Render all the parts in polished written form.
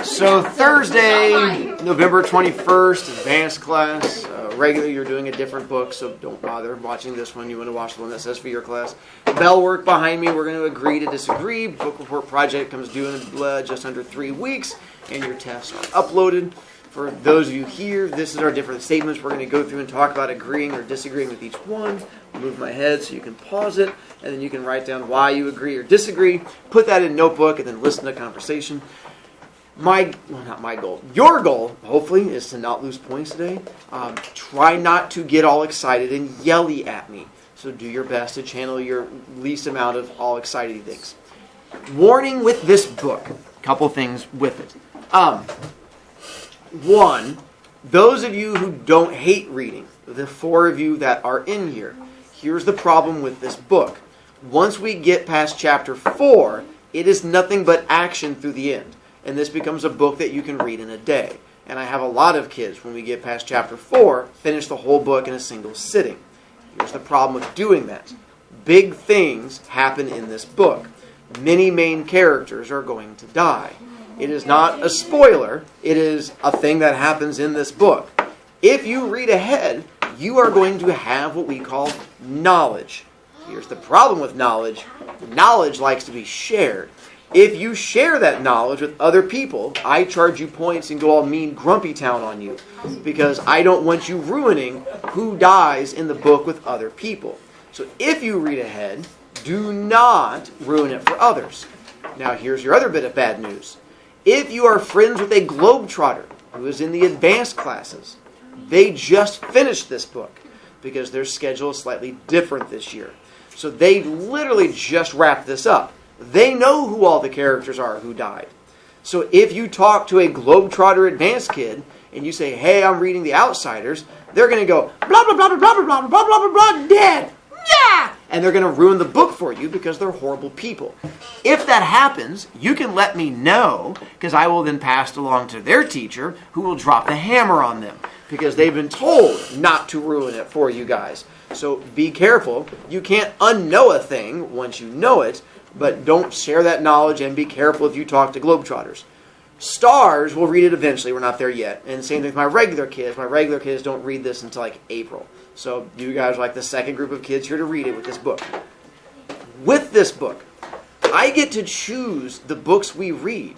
So Thursday, November 21st, advanced class. Regularly, you're doing a different book, so don't bother watching this one. You want to watch the one that says for your class. Bell work behind me. We're going to agree to disagree. Book report project comes due in just under 3 weeks, and your tests are uploaded. For those of you here, this is our different statements. We're going to go through and talk about agreeing or disagreeing with each one. I'll move my head so you can pause it, and then you can write down why you agree or disagree. Put that in a notebook, and then listen to conversation. Your goal, hopefully, is to not lose points today. Try not to get all excited and yelly at me. So do your best to channel your least amount of all excited things. Warning with this book. A couple things with it. One, those of you who don't hate reading, the 4 of you that are in here, here's the problem with this book. Once we get past chapter 4, it is nothing but action through the end. And this becomes a book that you can read in a day. And I have a lot of kids, when we get past chapter 4, finish the whole book in a single sitting. Here's the problem with doing that. Big things happen in this book. Many main characters are going to die. It is not a spoiler. It is a thing that happens in this book. If you read ahead, you are going to have what we call knowledge. Here's the problem with knowledge. Knowledge likes to be shared. If you share that knowledge with other people, I charge you points and go all mean grumpy town on you. Because I don't want you ruining who dies in the book with other people. So if you read ahead, do not ruin it for others. Now here's your other bit of bad news. If you are friends with a globetrotter who is in the advanced classes, they just finished this book because their schedule is slightly different this year. So they literally just wrapped this up. They know who all the characters are who died. So if you talk to a globetrotter advanced kid and you say, hey, I'm reading The Outsiders, they're going to go, blah, blah, blah, blah, blah, blah, blah, blah, blah, blah, dead. Yeah! And they're going to ruin the book for you because they're horrible people. If that happens, you can let me know because I will then pass it along to their teacher who will drop the hammer on them because they've been told not to ruin it for you guys. So be careful. You can't unknow a thing once you know it, but don't share that knowledge and be careful if you talk to globetrotters. Stars will read it eventually. We're not there yet. And same thing with my regular kids. My regular kids don't read this until like April. So you guys are like the second group of kids here to read it with this book. With this book, I get to choose the books we read.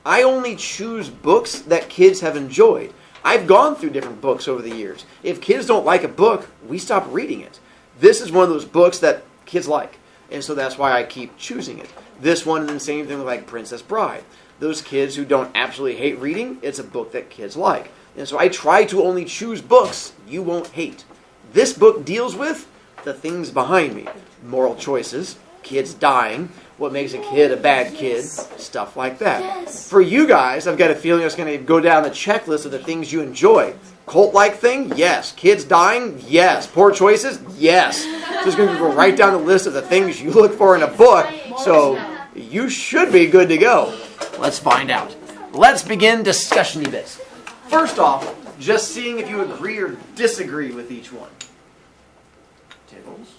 I only choose books that kids have enjoyed. I've gone through different books over the years. If kids don't like a book, we stop reading it. This is one of those books that kids like. And so that's why I keep choosing it. This one, and the same thing with like Princess Bride. Those kids who don't absolutely hate reading, it's a book that kids like. And so I try to only choose books you won't hate. This book deals with the things behind me. Moral choices, kids dying, what makes a kid a bad kid, stuff like that. Yes. For you guys, I've got a feeling it's going to go down the checklist of the things you enjoy. Cult-like thing? Yes. Kids dying? Yes. Poor choices? Yes. So it's going to go right down the list of the things you look for in a book. So you should be good to go. Let's find out. Let's begin discussion-y bits. First off, just seeing if you agree or disagree with each one. Tickles.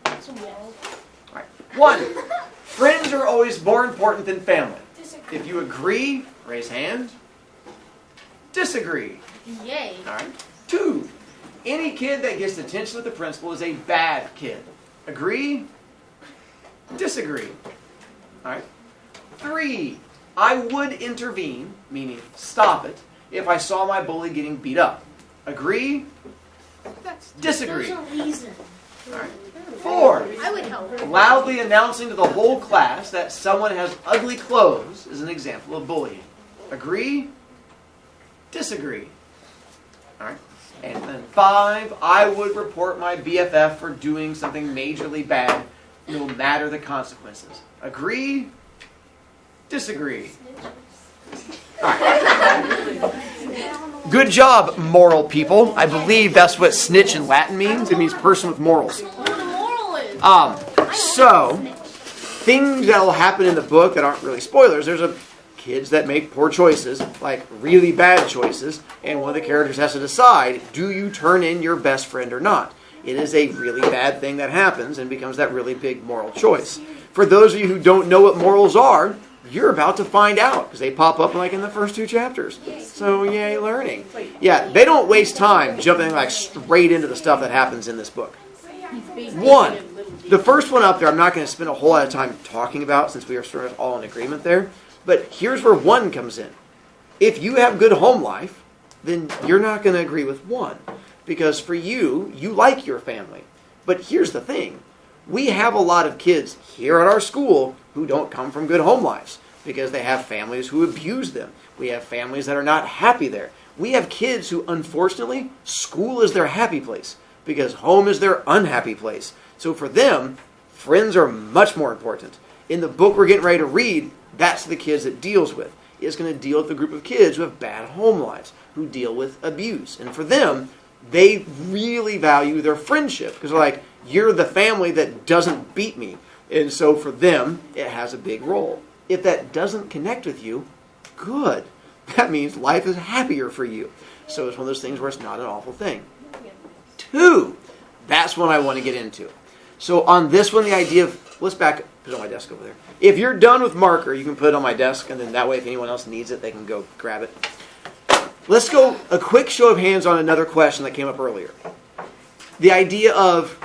All right. 1. Friends are always more important than family. If you agree, raise hand. Disagree. Yay. All right. 2. Any kid that gets detention with the principal is a bad kid. Agree? Disagree. All right. 3. I would intervene, meaning stop it, if I saw my bully getting beat up. Agree? Disagree. There's a reason. All right. 4. I would help. Loudly announcing to the whole class that someone has ugly clothes is an example of bullying. Agree? Disagree. All right. And then 5, I would report my BFF for doing something majorly bad, no matter the consequences. Agree? Disagree. All right. Good job, moral people. I believe that's what snitch in Latin means. It means person with morals. So, things that will happen in the book that aren't really spoilers. There's kids that make poor choices, like really bad choices, and one of the characters has to decide, do you turn in your best friend or not? It is a really bad thing that happens and becomes that really big moral choice. For those of you who don't know what morals are, You're about to find out because they pop up like in the first 2 chapters. So yay, learning. Yeah, they don't waste time jumping like straight into the stuff that happens in this book. 1, the first one up there, I'm not going to spend a whole lot of time talking about since we are sort of all in agreement there. But here's where 1 comes in. If you have good home life, then you're not going to agree with 1. Because for you, you like your family. But here's the thing. We have a lot of kids here at our school who don't come from good home lives because they have families who abuse them. We have families that are not happy there. We have kids who, unfortunately, school is their happy place because home is their unhappy place. So for them, friends are much more important. In the book we're getting ready to read, that's the kids it deals with. It's going to deal with a group of kids who have bad home lives, who deal with abuse. And for them, they really value their friendship because they're like, you're the family that doesn't beat me. And so for them, it has a big role. If that doesn't connect with you, good. That means life is happier for you. So it's one of those things where it's not an awful thing. 2, that's one I want to get into. So on this one, the idea of, let's back up, put it on my desk over there. If you're done with marker, you can put it on my desk, and then that way if anyone else needs it, they can go grab it. Let's go a quick show of hands on another question that came up earlier. The idea of,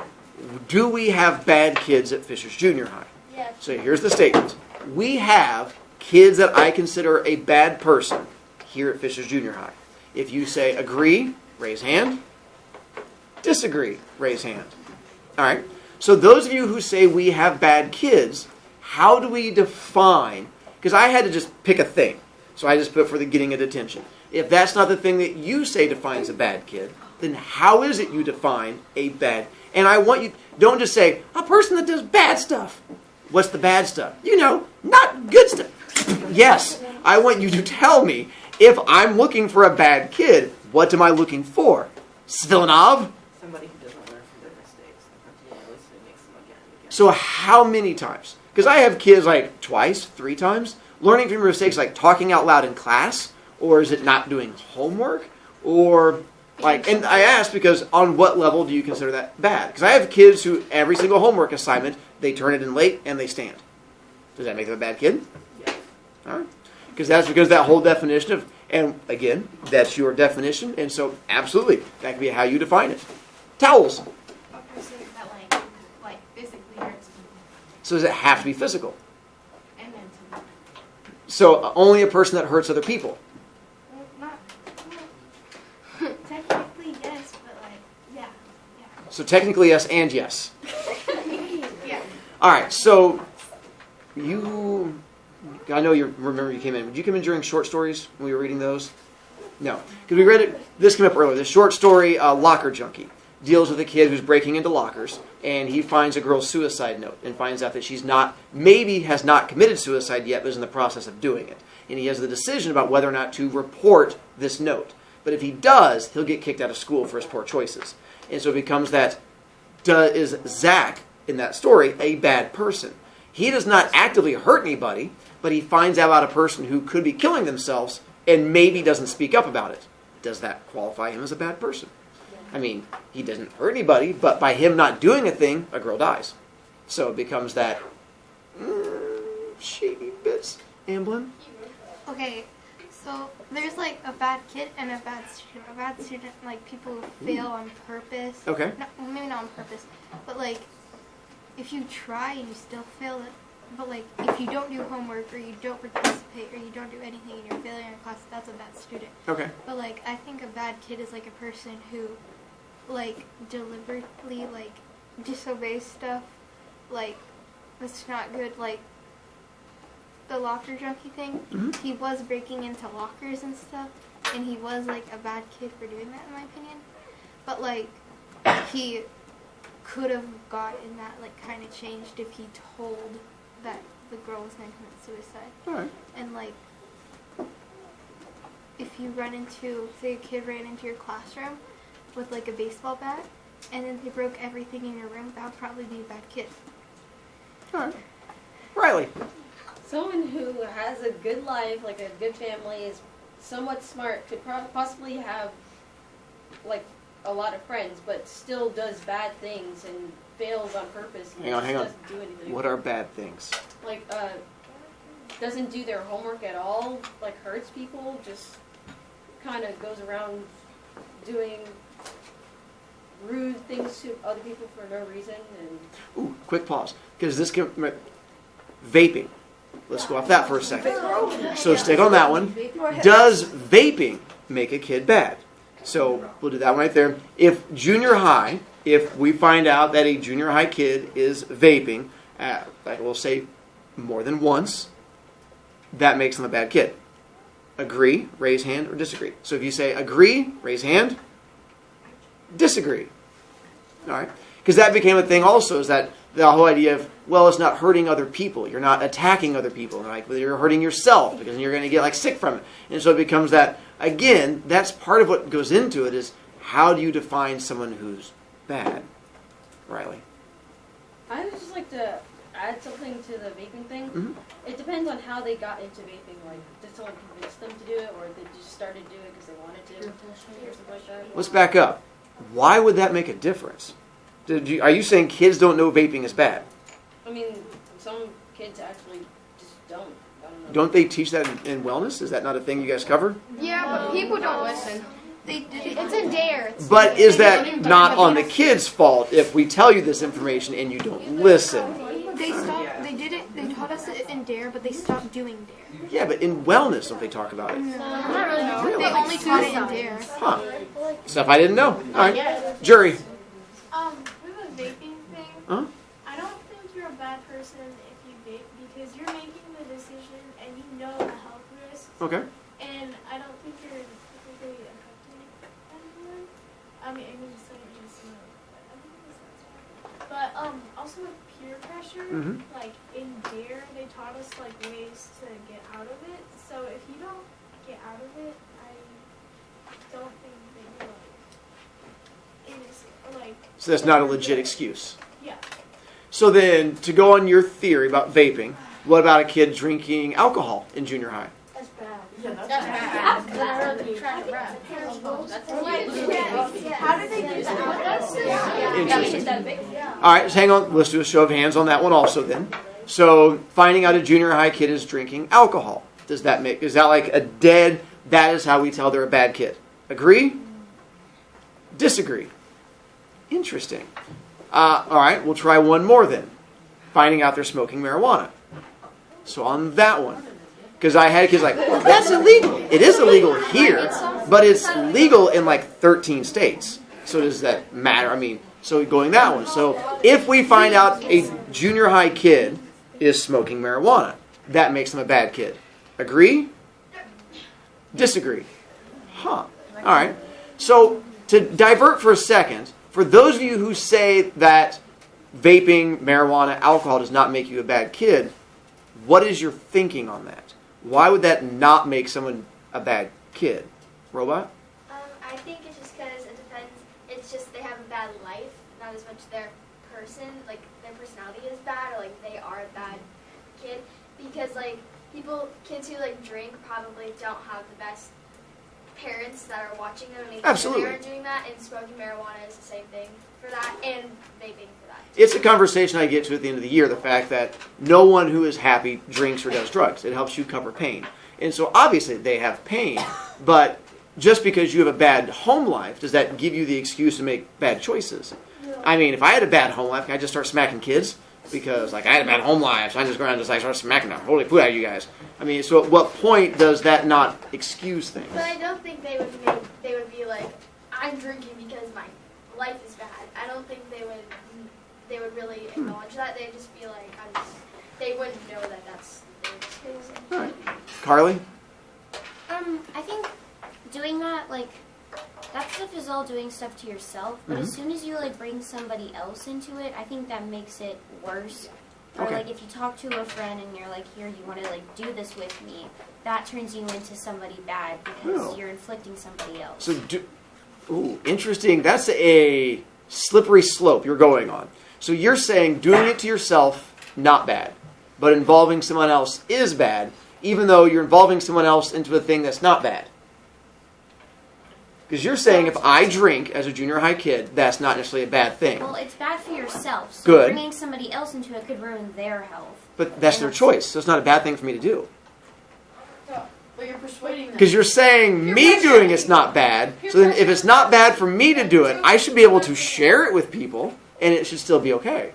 do we have bad kids at Fishers Junior High? Yes. So here's the statement. We have kids that I consider a bad person here at Fishers Junior High. If you say agree, raise hand. Disagree, raise hand. All right. So those of you who say we have bad kids, how do we define? Because I had to just pick a thing. So I just put for the getting of attention. If that's not the thing that you say defines a bad kid, then how is it you define a bad? And I want you, don't just say, a person that does bad stuff. What's the bad stuff? You know, not good stuff. Yes, I want you to tell me, if I'm looking for a bad kid, what am I looking for? Svilanov? Somebody who doesn't learn from their mistakes and continuously makes them again and again. So how many times? Because I have kids like twice, 3 times, learning from your mistakes, like talking out loud in class, or is it not doing homework, or like, and I ask because on what level do you consider that bad? Because I have kids who every single homework assignment, they turn it in late and they stand. Does that make them a bad kid? Yes. All right. Because that's because that whole definition of, and again, that's your definition, and so absolutely, that can be how you define it. Towels. A person that like physically hurts people. So does it have to be physical? And mentally. So only a person that hurts other people. Well, not technically yes, but like yeah. So technically yes and yes. Yeah. All right, so you, I know you remember you came in. Did you come in during short stories when we were reading those? No, because we read it, this came up earlier. The short story, Locker Junkie, deals with a kid who's breaking into lockers, and he finds a girl's suicide note and finds out that she's not, maybe has not committed suicide yet, but is in the process of doing it. And he has the decision about whether or not to report this note. But if he does, he'll get kicked out of school for his poor choices. And so it becomes that, is Zach, in that story, a bad person? He does not actively hurt anybody, but he finds out about a person who could be killing themselves and maybe doesn't speak up about it. Does that qualify him as a bad person? I mean, he doesn't hurt anybody, but by him not doing a thing, a girl dies. So it becomes that shady bits. Amblin? Okay, so there's like a bad kid and a bad student. A bad student, like people who fail on purpose. Okay. No, well, maybe not on purpose, but like if you try and you still fail it, but like if you don't do homework or you don't participate or you don't do anything and you're failing in class, that's a bad student. Okay. But like I think a bad kid is like a person who like deliberately like disobeys stuff, like that's not good. Like the locker junkie thing, he was breaking into lockers and stuff, and he was like a bad kid for doing that in my opinion. But like he could have gotten that like kind of changed if he told that the girl was going to commit suicide. All right. And like if you run into, say a kid ran into your classroom with like a baseball bat and then they broke everything in your room, that would probably be a bad kid. All right. Riley. Someone who has a good life, like a good family, is somewhat smart, could possibly have like a lot of friends, but still does bad things and fails on purpose and Hang on. doesn't do anything. What are bad things? Like doesn't do their homework at all, like hurts people, just kind of goes around doing rude things to other people for no reason. And Ooh, quick pause. Because this can... Vaping. Let's go off that for a second. So stick on that one. Does vaping make a kid bad? So we'll do that one right there. If we find out that a junior high kid is vaping, like we'll say more than once, that makes them a bad kid. Agree, raise hand, or disagree. So if you say agree, raise hand, disagree. All right? Because that became a thing also, is that the whole idea of, well, it's not hurting other people. You're not attacking other people. Like, you're hurting yourself because you're going to get like sick from it. And so it becomes that, again, that's part of what goes into it is how do you define someone who's bad? Riley? I would just like to add something to the vaping thing. Mm-hmm. It depends on how they got into vaping. Like, did someone convince them to do it, or they just started doing it because they wanted to, or something like that? Let's back up. Why would that make a difference? Are you saying kids don't know vaping is bad? I mean, some kids actually just don't. I don't know. Don't they teach that in wellness? Is that not a thing you guys cover? Yeah, but people don't listen. They did it. It's a dare. But is that not on the kid's fault if we tell you this information and you don't listen? They stopped. They did it. They taught us it in Dare, but they stopped doing Dare. Yeah, but in wellness don't they talk about it? Really? They only taught it in Dare. Huh. Stuff I didn't know. All right. Jury. With a vaping thing, Huh? I don't think you're a bad person if you vape because you're making the decision and you know the health risks. Okay. And I don't think you're typically affecting anyone. I mean, so you just know. But I think this sounds bad. But also with peer pressure, Mhm. like in Dare, they taught us like ways to get out of it. So if you don't get out of it, I don't think that you're like innocent. Or like So that's not a legit excuse. yeah. So then, to go on your theory about vaping, what about a kid drinking alcohol in junior high? That's bad. Yeah, that's bad. How do they do that? Interesting. All right, so hang on. Let's do a show of hands on that one also then. So finding out a junior high kid is drinking alcohol, is that like a dead, that is how we tell they're a bad kid? Agree? Disagree? Interesting. All right, we'll try one more then. Finding out they're smoking marijuana. So on that one, because I had kids like, well, that's illegal. It is illegal here, but it's legal in like 13 states. So does that matter? I mean, so going that one. So if we find out a junior high kid is smoking marijuana, that makes them a bad kid. Agree? Disagree? Huh. All right. So to divert for a second, for those of you who say that vaping, marijuana, alcohol does not make you a bad kid, what is your thinking on that? Why would that not make someone a bad kid? Robot? I think it's just because it depends. It's just they have a bad life, not as much their person, like their personality is bad, or like they are a bad kid. Because like kids who like drink probably don't have the best parents that are watching them and making Absolutely. sure they're doing that. And smoking marijuana is the same thing for that, and vaping for that. It's a conversation I get to at the end of the year, the fact that no one who is happy drinks or does drugs. It helps you cover pain. And so obviously they have pain, but just because you have a bad home life, does that give you the excuse to make bad choices? I mean, if I had a bad home life, can I just start smacking kids? Because like I had a bad home life, so I just go around and just like start smacking them. Holy food out of you guys. I mean, so at what point does that not excuse things? But I don't think they would be like, I'm drinking because my life is bad. I don't think they would really acknowledge that. They'd just be like, they wouldn't know that that's their excuse. All right. Carly? I think doing that, like, that stuff is all doing stuff to yourself, but as soon as you, like, bring somebody else into it, I think that makes it worse. Or, Okay. like, if you talk to a friend and you're like, here, you want to, like, do this with me, that turns you into somebody bad because Oh. you're inflicting somebody else. So, ooh, interesting. That's a slippery slope you're going on. So you're saying doing it to yourself, not bad. But involving someone else is bad, even though you're involving someone else into a thing that's not bad. Because you're saying if I drink as a junior high kid, that's not necessarily a bad thing. Well, it's bad for yourself. So Good. bringing somebody else into it could ruin their health. But that's their choice, so it's not a bad thing for me to do. But you're persuading them. Because you're saying me doing it's not bad, so then if it's not bad for me to do it, I should be able to share it with people, and it should still be okay.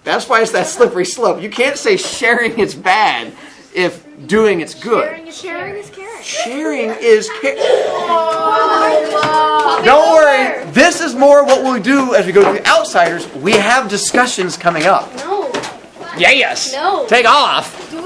That's why it's that slippery slope. You can't say sharing is bad if doing it's good. Sharing is caring. Sharing is caring. Don't worry. This is more what we'll do as we go to the outsiders. We have discussions coming up. No. Yes. No. Take off. Do